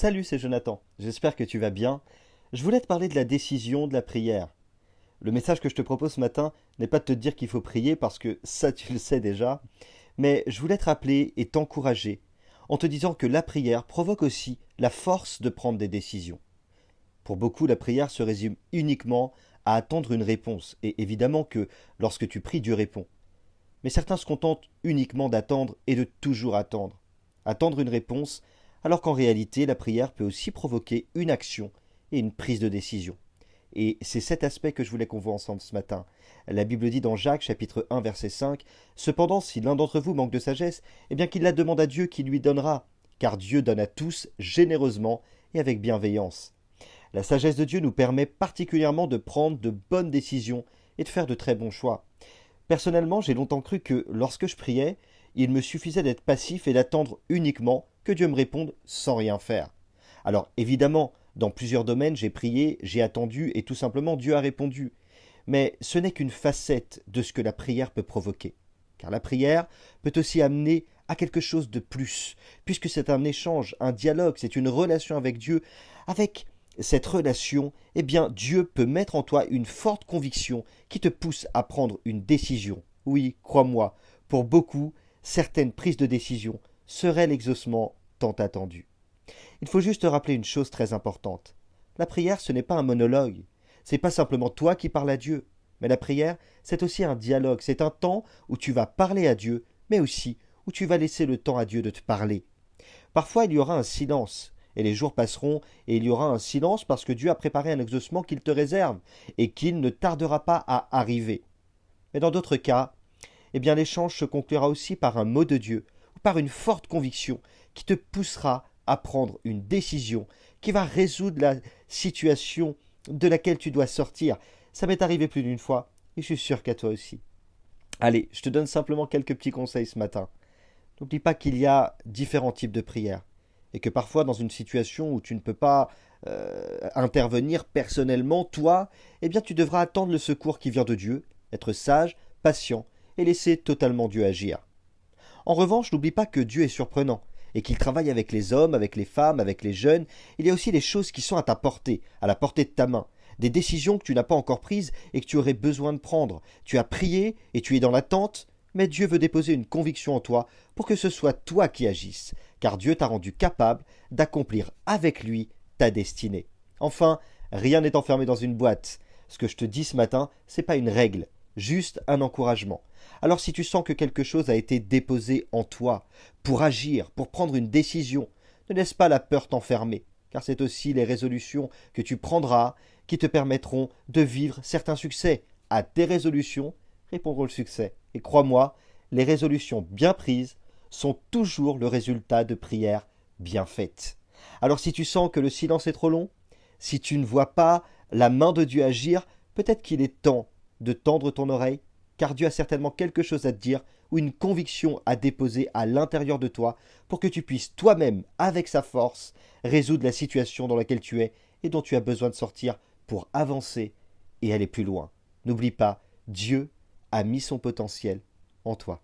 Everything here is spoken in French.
Salut, c'est Jonathan. J'espère que tu vas bien. Je voulais te parler de la décision de la prière. Le message que je te propose ce matin n'est pas de te dire qu'il faut prier parce que ça tu le sais déjà, mais je voulais te rappeler et t'encourager en te disant que la prière provoque aussi la force de prendre des décisions. Pour beaucoup, la prière se résume uniquement à attendre une réponse, et évidemment que lorsque tu pries, Dieu répond. Mais certains se contentent uniquement d'attendre et de toujours attendre. Attendre une réponse, alors qu'en réalité, la prière peut aussi provoquer une action et une prise de décision. Et c'est cet aspect que je voulais qu'on voit ensemble ce matin. La Bible dit dans Jacques chapitre 1 verset 5, cependant si l'un d'entre vous manque de sagesse, eh bien qu'il la demande à Dieu qui lui donnera, car Dieu donne à tous généreusement et avec bienveillance. La sagesse de Dieu nous permet particulièrement de prendre de bonnes décisions et de faire de très bons choix. Personnellement, j'ai longtemps cru que lorsque je priais, il me suffisait d'être passif et d'attendre uniquement que Dieu me réponde sans rien faire. Alors évidemment, dans plusieurs domaines, j'ai prié, j'ai attendu et tout simplement Dieu a répondu. Mais ce n'est qu'une facette de ce que la prière peut provoquer. Car la prière peut aussi amener à quelque chose de plus, puisque c'est un échange, un dialogue, c'est une relation avec Dieu. Avec cette relation, eh bien, Dieu peut mettre en toi une forte conviction qui te pousse à prendre une décision. Oui, crois-moi, pour beaucoup, certaines prises de décision seraient l'exaucement tant attendu. Il faut juste te rappeler une chose très importante. La prière, ce n'est pas un monologue. C'est pas simplement toi qui parles à Dieu. Mais la prière, c'est aussi un dialogue. C'est un temps où tu vas parler à Dieu, mais aussi où tu vas laisser le temps à Dieu de te parler. Parfois, il y aura un silence. Et les jours passeront, et il y aura un silence parce que Dieu a préparé un exaucement qu'il te réserve, et qu'il ne tardera pas à arriver. Mais dans d'autres cas, eh bien l'échange se conclura aussi par un mot de Dieu, ou par une forte conviction qui te poussera à prendre une décision qui va résoudre la situation de laquelle tu dois sortir. Ça m'est arrivé plus d'une fois, et je suis sûr qu'à toi aussi. Allez, je te donne simplement quelques petits conseils ce matin. N'oublie pas qu'il y a différents types de prières et que parfois dans une situation où tu ne peux pas intervenir personnellement, toi, eh bien tu devras attendre le secours qui vient de Dieu, être sage, patient et laisser totalement Dieu agir. En revanche, n'oublie pas que Dieu est surprenant et qu'il travaille avec les hommes, avec les femmes, avec les jeunes. Il y a aussi des choses qui sont à ta portée, à la portée de ta main, des décisions que tu n'as pas encore prises et que tu aurais besoin de prendre. Tu as prié et tu es dans l'attente, mais Dieu veut déposer une conviction en toi pour que ce soit toi qui agisses, car Dieu t'a rendu capable d'accomplir avec lui ta destinée. Enfin, rien n'est enfermé dans une boîte. Ce que je te dis ce matin, c'est pas une règle, juste un encouragement. Alors si tu sens que quelque chose a été déposé en toi pour agir, pour prendre une décision, ne laisse pas la peur t'enfermer, car c'est aussi les résolutions que tu prendras qui te permettront de vivre certains succès. À tes résolutions répondront le succès. Et crois-moi, les résolutions bien prises sont toujours le résultat de prières bien faites. Alors si tu sens que le silence est trop long, si tu ne vois pas la main de Dieu agir, peut-être qu'il est temps de tendre ton oreille, car Dieu a certainement quelque chose à te dire ou une conviction à déposer à l'intérieur de toi pour que tu puisses toi-même, avec sa force, résoudre la situation dans laquelle tu es et dont tu as besoin de sortir pour avancer et aller plus loin. N'oublie pas, Dieu a mis son potentiel en toi.